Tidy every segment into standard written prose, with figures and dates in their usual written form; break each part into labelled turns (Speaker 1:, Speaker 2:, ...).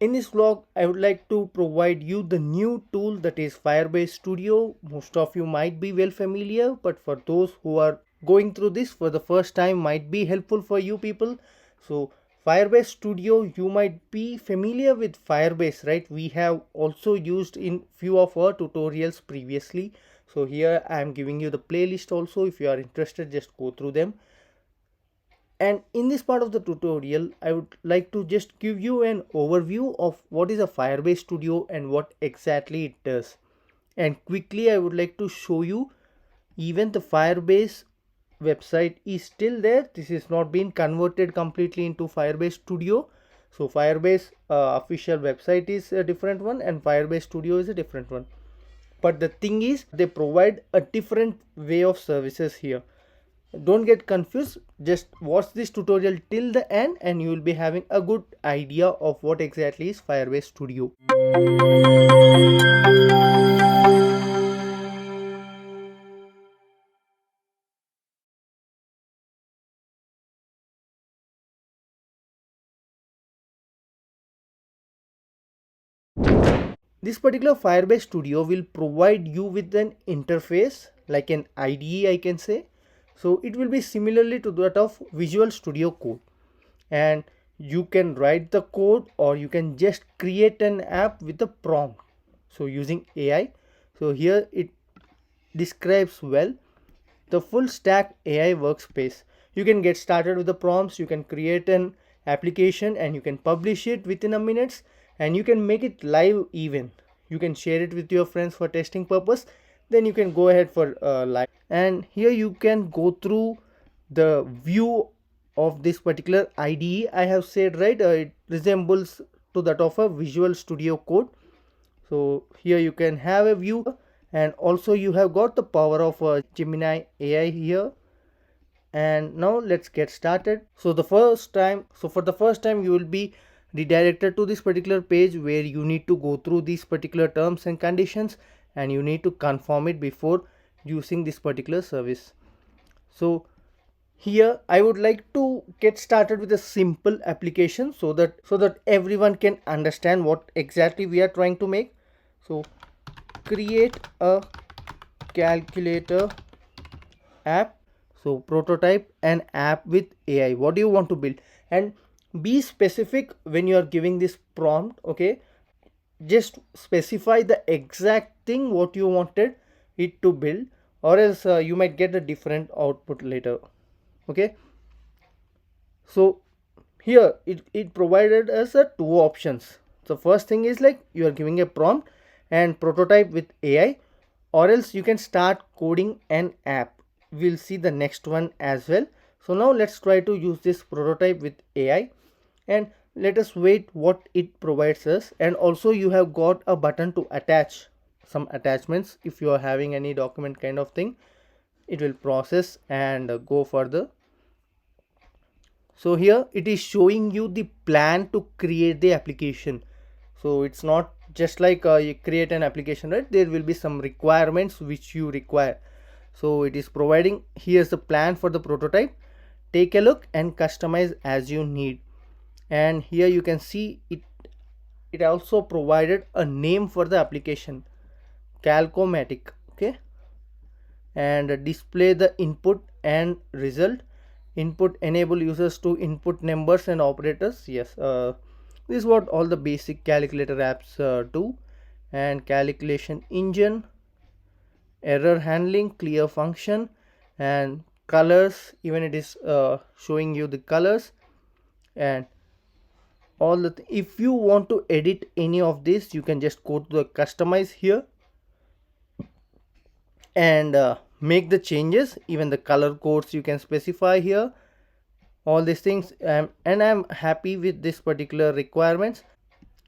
Speaker 1: In this vlog, I would like to provide you the new tool that is Firebase Studio. Most of you might be well familiar, but for those who are going through this for the first time might be helpful for you people. So Firebase Studio, you might be familiar with Firebase, right? We have also used in few of our tutorials previously. So here I am giving you the playlist also. If you are interested, just go through them. And in this part of the tutorial, I would like to just give you an overview of what is a Firebase Studio and what exactly it does. And quickly, I would like to show you even the Firebase website is still there. This is not been converted completely into Firebase Studio. So Firebase official website is a different one and Firebase Studio is a different one. But the thing is, they provide a different way of services here. Don't get confused, just watch this tutorial till the end and you will be having a good idea of what exactly is Firebase Studio. This particular Firebase Studio will provide you with an interface like an IDE, I can say. So it will be similarly to that of Visual Studio Code, and you can write the code or you can just create an app with a prompt, so using AI. So here it describes well the full stack AI workspace. You can get started with the prompts, you can create an application and you can publish it within a minutes, and you can make it live even. You can share it with your friends for testing purpose, then you can go ahead for live. And here you can go through the view of this particular IDE. I have said, right, it resembles to that of a Visual Studio Code. So here you can have a view, and also you have got the power of Gemini AI here. And now let's get started. So for the first time you will be redirected to this particular page where you need to go through these particular terms and conditions, and you need to confirm it before using this particular service. So here I would like to get started with a simple application so that everyone can understand what exactly we are trying to make. So create a calculator app. So prototype an app with AI. What do you want to build? And be specific when you are giving this prompt. Okay, just specify the exact thing what you wanted it to build, or else you might get a different output later. Okay, so here it provided us two options. So first thing is like you are giving a prompt and prototype with AI, or else you can start coding an app. We'll see the next one as well. So now let's try to use this prototype with AI, and let us wait what it provides us. And also you have got a button to attach some attachments. If you are having any document kind of thing, it will process and go further. So here it is showing you the plan to create the application. So it's not just like you create an application, right? There will be some requirements which you require. So it is providing, here's the plan for the prototype. Take a look and customize as you need. And here you can see it also provided a name for the application, Calcomatic. Okay, and display the input and result. Input enable users to input numbers and operators. Yes, this is what all the basic calculator apps do. And calculation engine, error handling, clear function, and colors. Even it is showing you the colors and all the if you want to edit any of this, you can just go to the customize here and make the changes. Even the color codes you can specify here, all these things. And I'm happy with this particular requirements.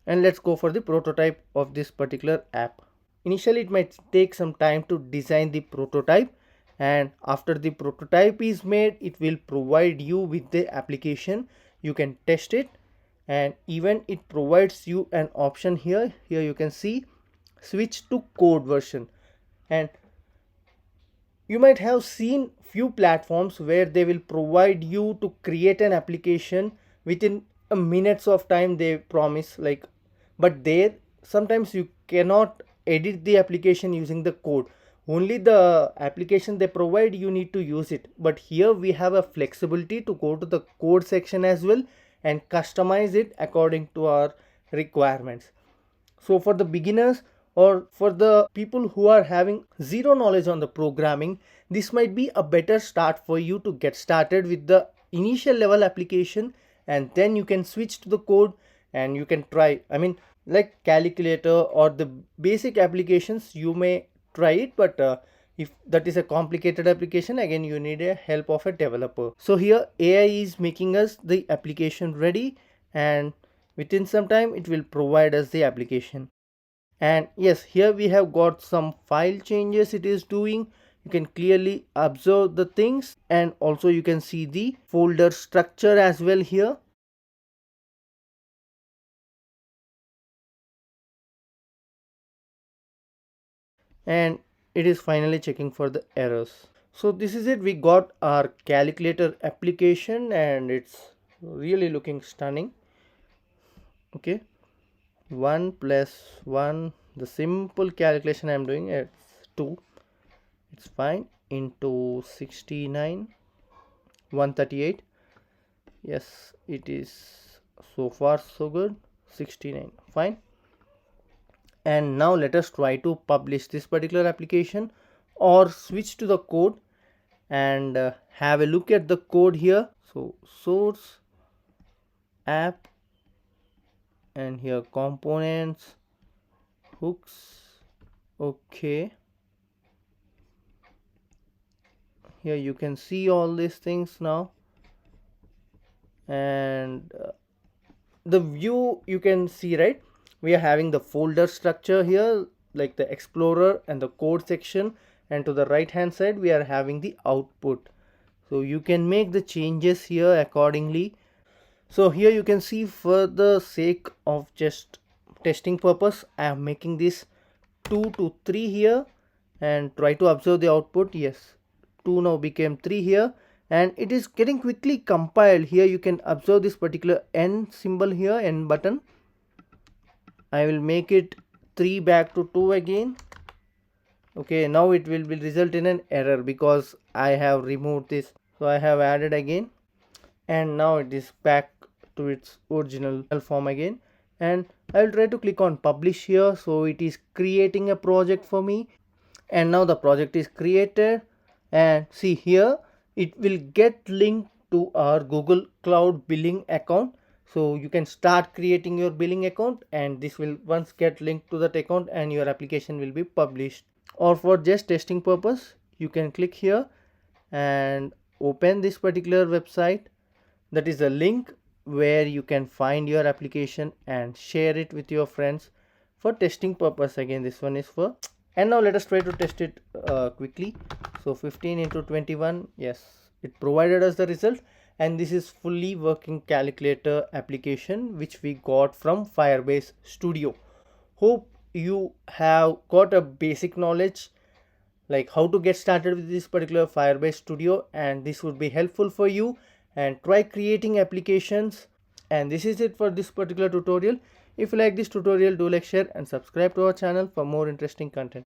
Speaker 1: And let's go for the prototype of this particular app. Initially it might take some time to design the prototype, and after the prototype is made, it will provide you with the application. You can test it, and even it provides you an option here. Here you can see switch to code version. And you might have seen few platforms where they will provide you to create an application within a minutes of time. They promise like but there sometimes you cannot edit the application using the code. Only the application they provide, you need to use it. But here we have a flexibility to go to the code section as well and customize it according to our requirements. So for the beginners or for the people who are having zero knowledge on the programming, this might be a better start for you to get started with the initial level application, and then you can switch to the code and you can try. I mean, like calculator or the basic applications, you may try it, but if that is a complicated application, again you need a help of a developer. So here AI is making us the application ready, and within some time it will provide us the application. And yes, here we have got some file changes it is doing. You can clearly observe the things, and also you can see the folder structure as well here. And it is finally checking for the errors. So this is it, we got our calculator application and it's really looking stunning. Okay, 1 plus 1, the simple calculation I'm doing, it's 2, it's fine, into 69, 138. Yes, it is so far so good. 69, fine. And now let us try to publish this particular application or switch to the code and have a look at the code here. So source, app, and here components, hooks. Okay, here you can see all these things now, and the view you can see, right? We are having the folder structure here, like the explorer and the code section, and to the right hand side we are having the output. So you can make the changes here accordingly. So here you can see, for the sake of just testing purpose, I am making this 2 to 3 here, and try to observe the output. Yes, 2 now became 3 here, and it is getting quickly compiled. Here you can observe this particular N symbol here, N button. I will make it 3 back to 2 again. Okay, now it will result in an error because I have removed this. So I have added again, and now it is back to its original form again. And I will try to click on publish here. So it is creating a project for me, and now the project is created. And see here, it will get linked to our Google Cloud billing account. So you can start creating your billing account, and this will once get linked to that account and your application will be published. Or for just testing purpose, you can click here and open this particular website. That is a link where you can find your application and share it with your friends for testing purpose. Again, this one is for. And now let us try to test it quickly. So 15 into 21, yes, it provided us the result. And this is fully working calculator application which we got from Firebase Studio. Hope you have got a basic knowledge like how to get started with this particular Firebase Studio, and this would be helpful for you, and try creating applications. And this is it for this particular tutorial. If you like this tutorial, do like, share and subscribe to our channel for more interesting content.